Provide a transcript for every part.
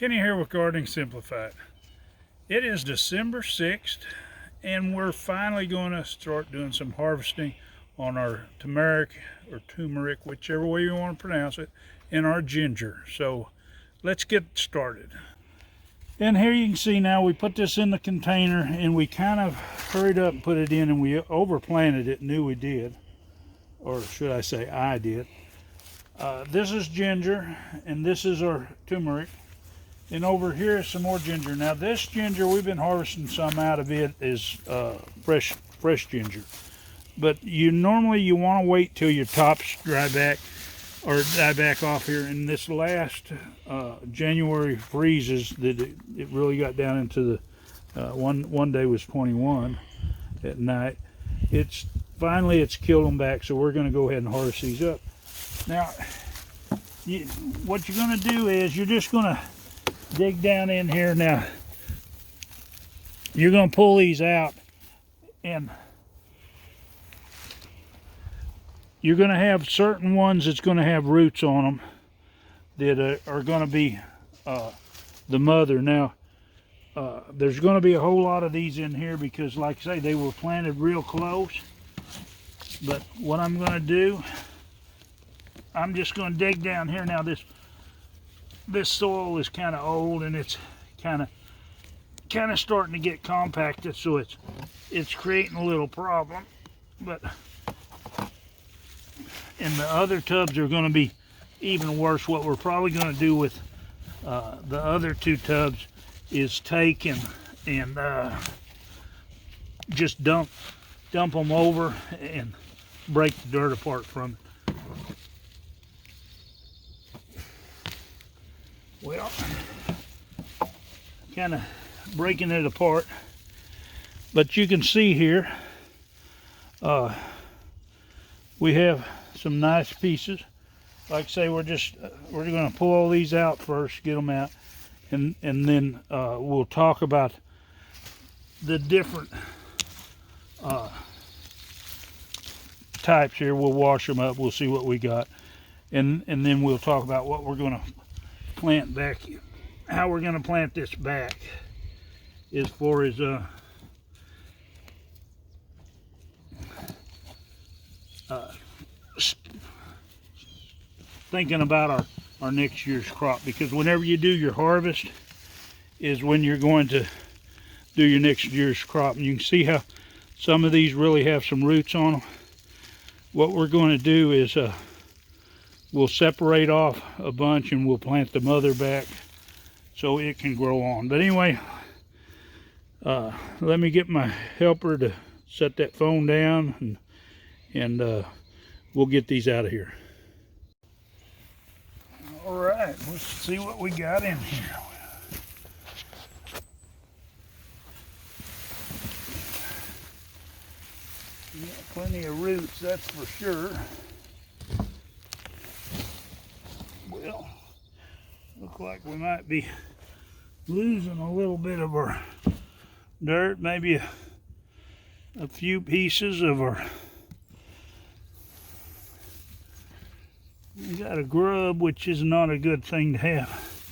Kenny here with Gardening Simplified. It is December 6th and we're finally going to start doing some harvesting on our turmeric or turmeric, whichever way you want to pronounce it, and our ginger. So let's get started. And here you can see now we put this in the container and we kind of hurried up and put it in, and we overplanted it, knew we did, or should I say I did. This is ginger and this is our turmeric. And over here is some more ginger. Now this ginger, we've been harvesting some out of it, is fresh ginger. But you normally want to wait till your tops dry back off here. And this last January freezes that it really got down into the one day was 21 at night. It's killed them back, so we're going to go ahead and harvest these up. Now, what you're going to do is you're just going to dig down in here. Now you're going to pull these out, and you're going to have certain ones that's going to have roots on them that are going to be the mother. Now there's going to be a whole lot of these in here because, like I say, they were planted real close. But what I'm going to do, I'm just going to dig down here. Now this soil is kind of old and it's kind of starting to get compacted, so it's creating a little problem. But and the other tubs are going to be even worse. What we're probably going to do with the other two tubs is take and just dump them over and break the dirt apart from it. Well, kind of breaking it apart, but you can see here we have some nice pieces. Like I say, we're going to pull all these out first, get them out, and then we'll talk about the different types here. We'll wash them up, we'll see what we got, and then we'll talk about what we're going to plant back, how we're going to plant this back, as far as thinking about our next year's crop, because whenever you do your harvest is when you're going to do your next year's crop. And you can see how some of these really have some roots on them. What we're going to do is we'll separate off a bunch and we'll plant the mother back so it can grow on. But anyway, let me get my helper to set that phone down, and we'll get these out of here. All right, let's see what we got in here. Got plenty of roots, that's for sure. Well, look like we might be losing a little bit of our dirt, maybe a few pieces of our, we got a grub, which is not a good thing to have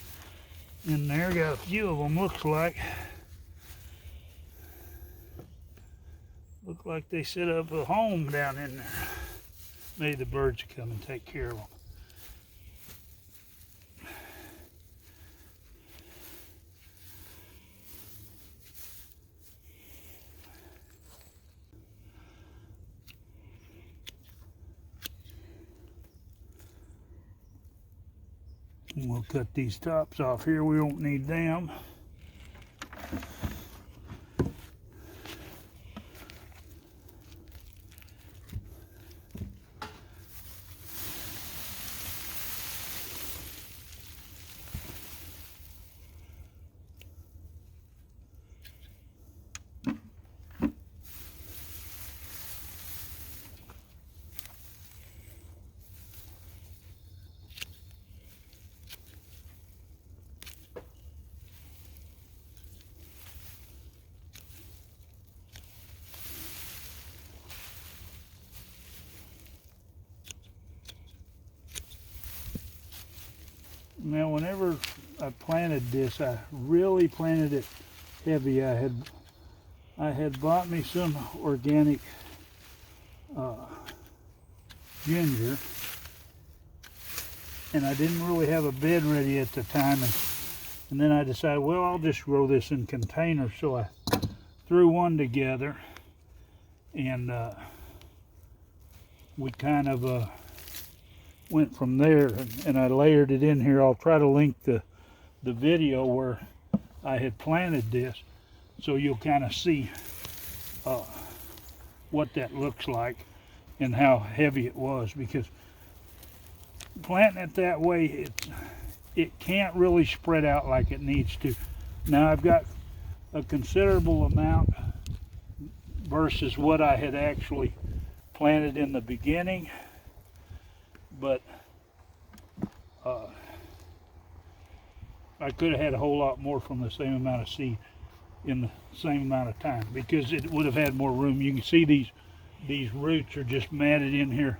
in there. Got a few of them, looks like they set up a home down in there. Maybe the birds will come and take care of them. We'll cut these tops off here, we don't need them. Now, whenever I planted this, I really planted it heavy. I had bought me some organic ginger, and I didn't really have a bed ready at the time, and then I decided, well, I'll just grow this in containers. So I threw one together, and we kind of went from there, and I layered it in here. I'll try to link the video where I had planted this, so you'll kind of see what that looks like and how heavy it was, because planting it that way, it can't really spread out like it needs to. Now I've got a considerable amount versus what I had actually planted in the beginning, but I could have had a whole lot more from the same amount of seed in the same amount of time, because it would have had more room. You can see these roots are just matted in here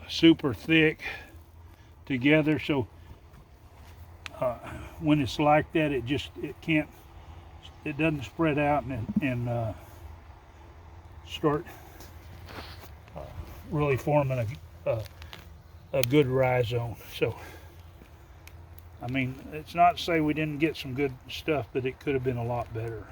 super thick together, so when it's like that, it doesn't spread out and start really forming a good rhizome. So I mean, it's not to say we didn't get some good stuff, but it could have been a lot better.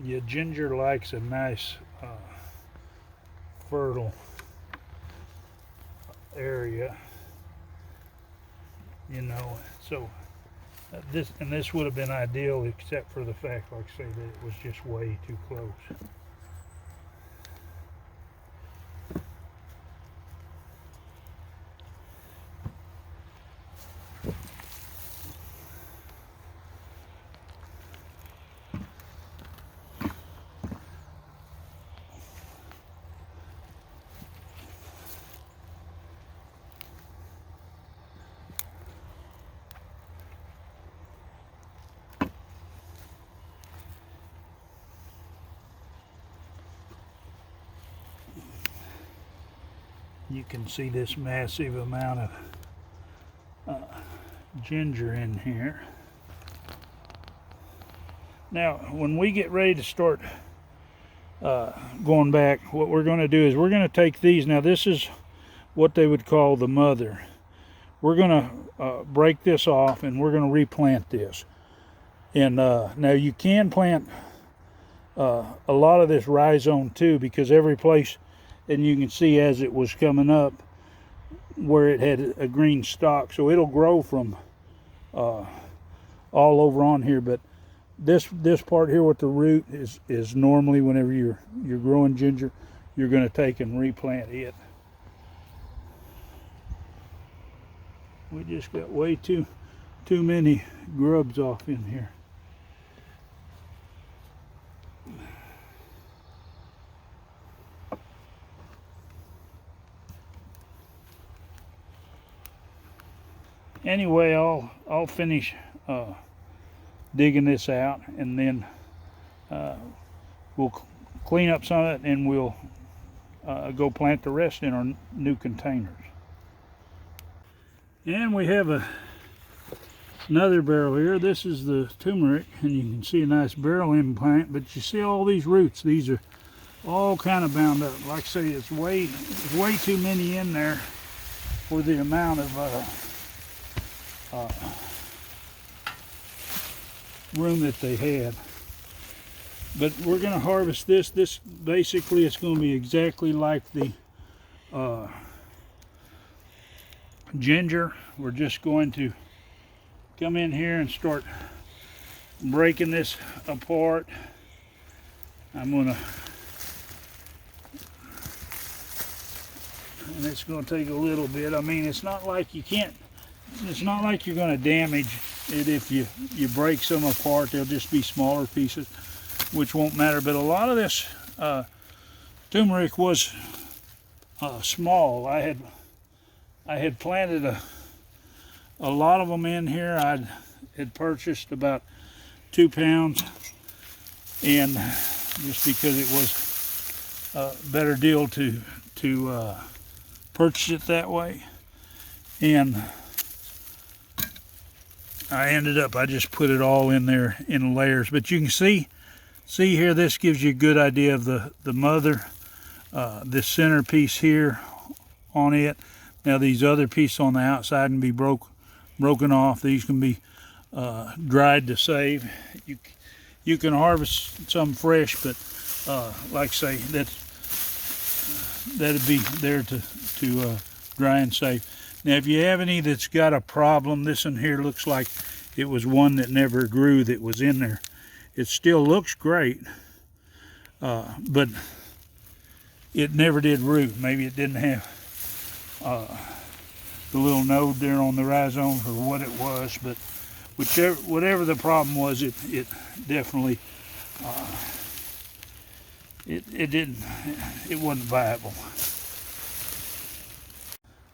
Yeah, ginger likes a nice fertile area, you know, so this would have been ideal, except for the fact, like I say, that it was just way too close. You can see this massive amount of ginger in here. Now, when we get ready to start going back, what we're going to do is we're going to take these. Now, this is what they would call the mother. We're going to break this off, and we're going to replant this. And now you can plant a lot of this rhizome too, because every place, and you can see as it was coming up where it had a green stalk, so it'll grow from all over on here. But this part here with the root is normally, whenever you're growing ginger, you're going to take and replant it. We just got way too many grubs off in here. Anyway, I'll finish digging this out, and then we'll clean up some of it, and we'll go plant the rest in our new containers. And we have another barrel here. This is the turmeric, and you can see a nice barrel implant, but you see all these roots. These are all kind of bound up. Like I say, it's way too many in there for the amount of room that they had. But we're going to harvest this. This basically, it's going to be exactly like the ginger. We're just going to come in here and start breaking this apart. I'm going to, and it's going to take a little bit. I mean, it's not like you can't, it's not like you're going to damage if you break some apart, they'll just be smaller pieces, which won't matter. But a lot of this turmeric was small. I had planted a lot of them in here. I had purchased about 2 pounds, and just because it was a better deal to purchase it that way, and I just put it all in there in layers. But you can see here, this gives you a good idea of the mother, this centerpiece here on it. Now these other pieces on the outside can be broken off. These can be dried to save. You can harvest some fresh, but like I say, that'd be there to dry and save. Now if you have any that's got a problem, this one here looks like it was one that never grew that was in there. It still looks great, but it never did root. Maybe it didn't have the little node there on the rhizome or what it was, but whatever the problem was, it definitely it wasn't viable.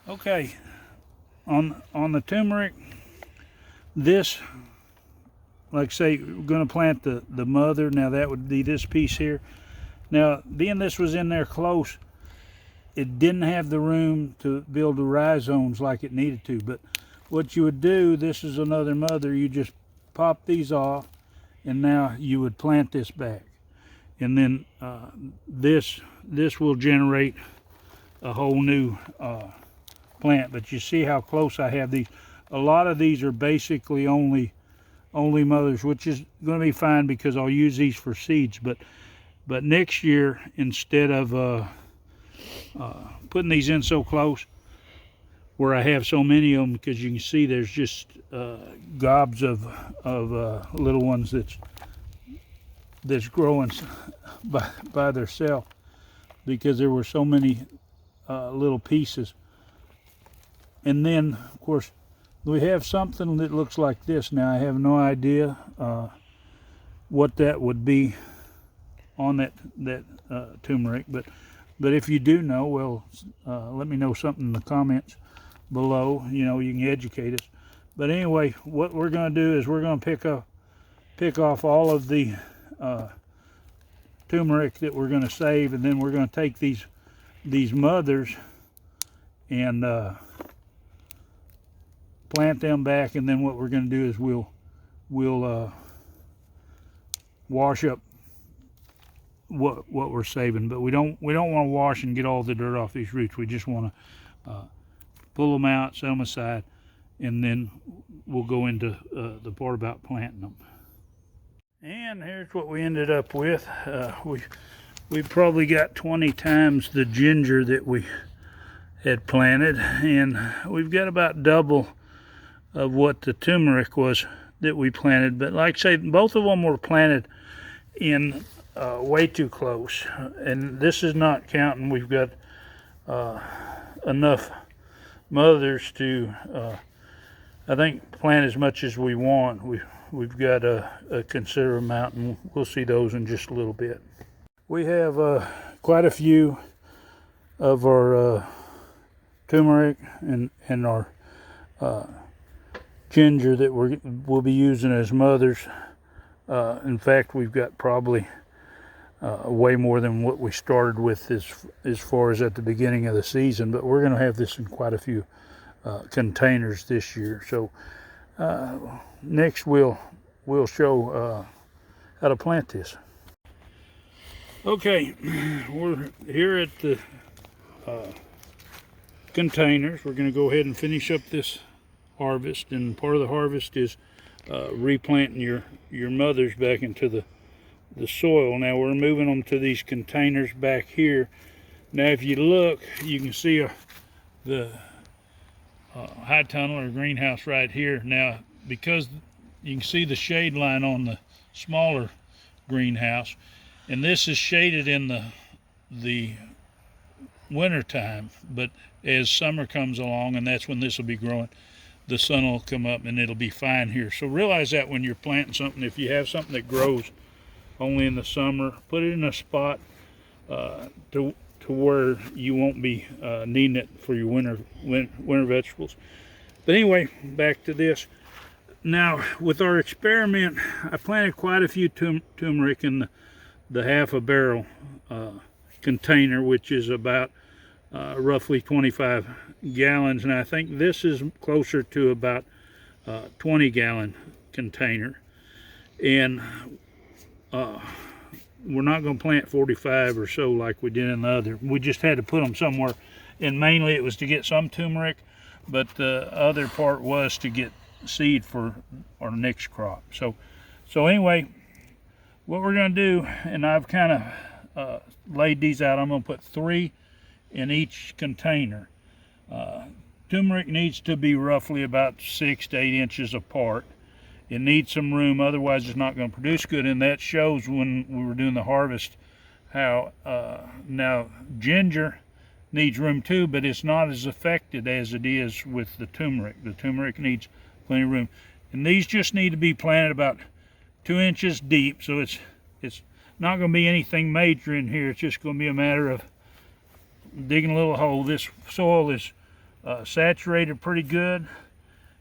Okay, on the turmeric, this, like I say, we're going to plant the mother. Now that would be this piece here. Now being this was in there close, it didn't have the room to build the rhizomes like it needed to. But what you would do, this is another mother, you just pop these off, and now you would plant this back, and then this will generate a whole new plant. But you see how close I have these. A lot of these are basically only mothers, which is going to be fine because I'll use these for seeds. But next year, instead of putting these in so close where I have so many of them, because you can see there's just gobs of little ones that's growing by themselves, because there were so many little pieces. And then of course we have something that looks like this. Now I have no idea what that would be on that turmeric, but if you do know, well, let me know something in the comments below. You know, you can educate us. But anyway, what we're going to do is we're going to pick off all of the turmeric that we're going to save, and then we're going to take these mothers and plant them back. And then what we're going to do is we'll wash up what we're saving. But we don't want to wash and get all the dirt off these roots. We just want to pull them out, set them aside, and then we'll go into the part about planting them. And here's what we ended up with. We probably got 20 times the ginger that we had planted, and we've got about double of what the turmeric was that we planted. But like I say, both of them were planted in way too close, and this is not counting. We've got enough mothers to I think plant as much as we want. We've got a considerable amount, and we'll see those in just a little bit. We have quite a few of our turmeric and our ginger that we'll be using as mothers. In fact, we've got probably way more than what we started with as far as at the beginning of the season, but we're going to have this in quite a few containers this year. So next we'll show how to plant this. Okay, we're here at the containers. We're going to go ahead and finish up this harvest, and part of the harvest is replanting your mothers back into the soil. Now we're moving them to these containers back here. Now if you look, you can see the high tunnel or greenhouse right here. Now because you can see the shade line on the smaller greenhouse, and this is shaded in the winter time, but as summer comes along, and that's when this will be growing, the sun will come up and it'll be fine here. So realize that when you're planting something, if you have something that grows only in the summer, put it in a spot to where you won't be needing it for your winter vegetables. But anyway, back to this. Now, with our experiment, I planted quite a few turmeric in the half a barrel container, which is about roughly 25 gallons, and I think this is closer to about 20-gallon container. And we're not going to plant 45 or so like we did in the other. We just had to put them somewhere, and mainly it was to get some turmeric, but the other part was to get seed for our next crop. So anyway, what we're going to do, and I've kind of laid these out, I'm going to put 3 in each container. Turmeric needs to be roughly about 6 to 8 inches apart. It needs some room, otherwise it's not going to produce good, and that shows when we were doing the harvest how now ginger needs room too, but it's not as affected as it is with the turmeric. The turmeric needs plenty of room, and these just need to be planted about 2 inches deep, so it's not going to be anything major in here. It's just going to be a matter of digging a little hole. This soil is saturated pretty good.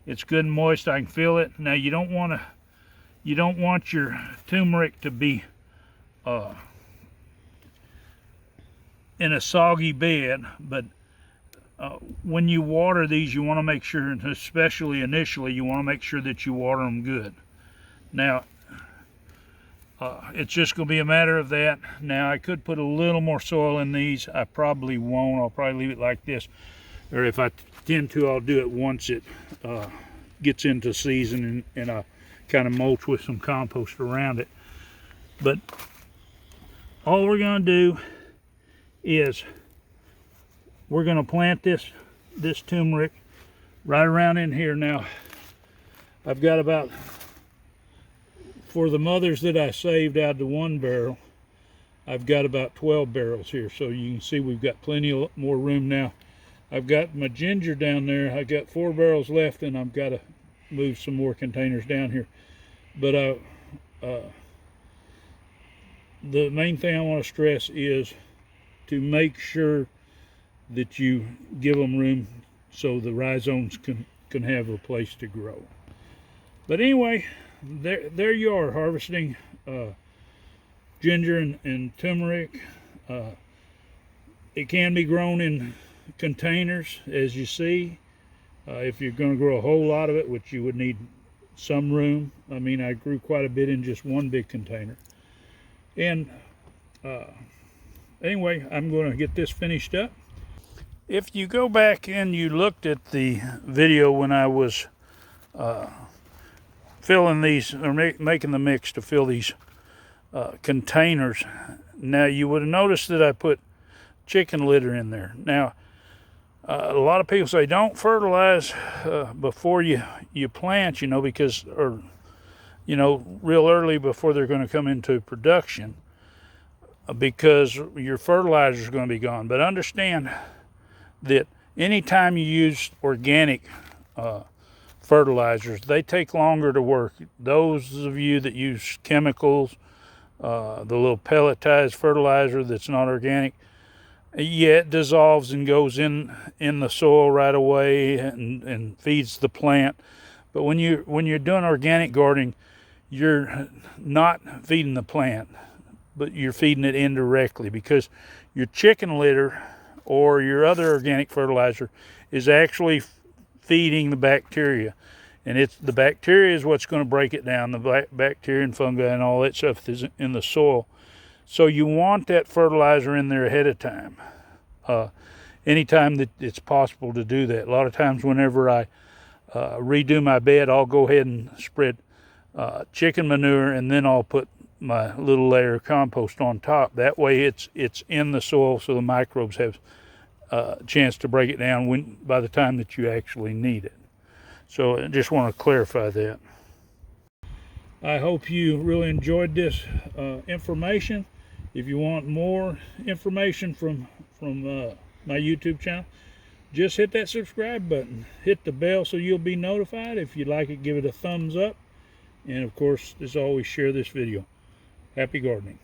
It's good and moist. I can feel it. Now you don't want your turmeric to be in a soggy bed, but when you water these, you want to make sure, especially initially, you want to make sure that you water them good. Now, it's just going to be a matter of that. Now, I could put a little more soil in these. I probably won't. I'll probably leave it like this. Or if I tend to, I'll do it once it gets into season, and I'll kind of mulch with some compost around it. But all we're going to do is we're going to plant this turmeric right around in here. Now, I've got about, for the mothers that I saved out of the 1 barrel, I've got about 12 barrels here. So you can see we've got plenty more room now. I've got my ginger down there. I got 4 barrels left, and I've got to move some more containers down here. But the main thing I want to stress is to make sure that you give them room so the rhizomes can have a place to grow. But anyway, there you are, harvesting ginger and turmeric. It can be grown in containers, as you see. If you're going to grow a whole lot of it, which you would need some room. I mean, I grew quite a bit in just one big container. And anyway, I'm going to get this finished up. If you go back and you looked at the video when I was filling these, or making the mix to fill these containers, now you would have noticed that I put chicken litter in there. Now, a lot of people say don't fertilize before you plant, you know, because, or, you know, real early before they're going to come into production, because your fertilizer is going to be gone. But understand that anytime you use organic fertilizers, they take longer to work. Those of you that use chemicals, the little pelletized fertilizer that's not organic, yeah, it dissolves and goes in the soil right away and feeds the plant. But when you're doing organic gardening, you're not feeding the plant, but you're feeding it indirectly, because your chicken litter or your other organic fertilizer is actually feeding the bacteria, and the bacteria is what's going to break it down. The bacteria and fungi and all that stuff is in the soil. So you want that fertilizer in there ahead of time. Anytime that it's possible to do that. A lot of times whenever I redo my bed, I'll go ahead and spread chicken manure, and then I'll put my little layer of compost on top. That way it's in the soil, so the microbes have a chance to break it down by the time that you actually need it. So I just want to clarify that. I hope you really enjoyed this information. If you want more information from my YouTube channel, just hit that subscribe button. Hit the bell so you'll be notified. If you like it, give it a thumbs up. And of course, as always, share this video. Happy gardening.